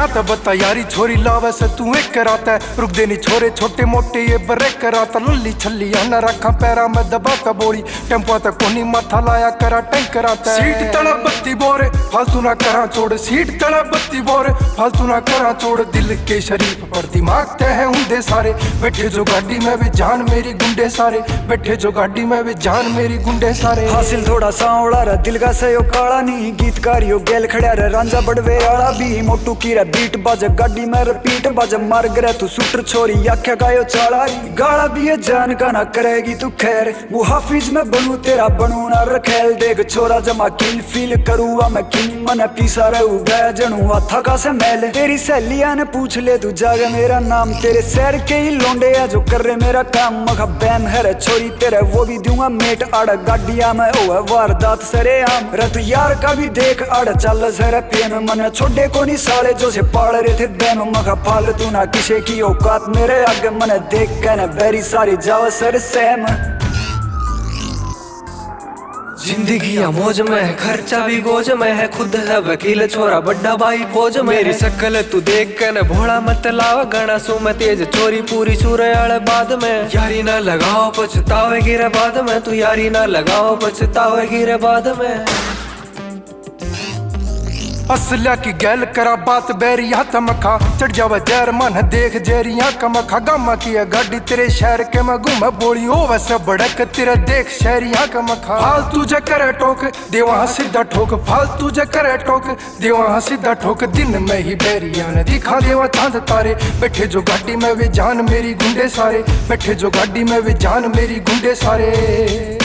क्या तो बता यारी छोरी लावे से तू एक कराता है, रुक देनी छोरे छोटे मोटे ये ब्रेक कराता, लल्ली छल्ली आना रखा पैरा में दबाता बोरी, टेम्पो तक कोनी माथा लाया करा टैंक कराता है। सीट तड़ा बत्ती बोरे फालतू ना करा छोड़, सीट तड़ा बत्ती बोरे फालतू ना करा छोड़, दिल के शरीफ पर दिमाग ते है उंदे सारे, बैठे जो गाड़ी में भी जान मेरी गुंडे सारे, बैठे जो गाड़ी में भी जान मेरी गुंडे सारे। हासिल थोड़ा सांवड़ा रे दिल का सयो काला नहीं, गीतकारियो गेल खड़ा रे रांझा बड़वे आला भी, मोटू की रे बीट बाजे गाड़ी में रिपीट बाजे, मार गरे तू शूटर छोरी आख्या गायो चाला, गाला दिए जान का ना करेगी तू खैर, वो हाफिज में बनू तेरा बनू ना रखेल, देख छोरा जमा किल फील करूँगा मैं किंग मन पीसा रहू गया जनू हाथा का से मैल, तेरी सहेलिया ने पूछ ले तू जागे मेरा नाम, तेरे शहर के ही लोंडे या जो कर रहे मेरा काम, मखा बैन है छोरी तेरे वो भी दूंगा मेट, आड़ गाड़िया में ओ वारदात सरे आम, रत यार का भी देख आड़ चल सर पेन, मन छोड़े को नहीं साले जो से पाड़ रहे थे बैन, मखा फालतू ना किसे की औकात मेरे आगे, मन देख के न बेरी सारी जाव सर सहम। जिंदगी मौज में है, खर्चा भी गोज में है, खुद है वकील छोरा बड्डा भाई फौज में, मेरी शक्ल तू देख के न भोला मत लावा, गणा सू मैं तेज चोरी पूरी चूरे बाद में, यारी ना लगाओ पछतावेगी रे बाद में, तू यारी ना लगाओ पछतावेगी रे बाद में। असला की गैल करा बात बैरिया तमखा, चढ़ जावा जैर मन देख जेरिया कमखा, गामा की गाड़ी तेरे शहर के मैं घूमे बोली हो वैसे बड़क तेरा देख शहरिया कमखा, फालतू जे करे टोक दे वहाँ सीधा ठोक, फालतू जे करे टोक दे वहाँ सीधा ठोक, दिन में ही बैरिया ने दिखा देवा चांद तारे, बैठे जो गाड़ी में वे जान मेरी गुंडे सारे, बैठे जो गाड़ी में वे जान मेरी गुंडे सारे।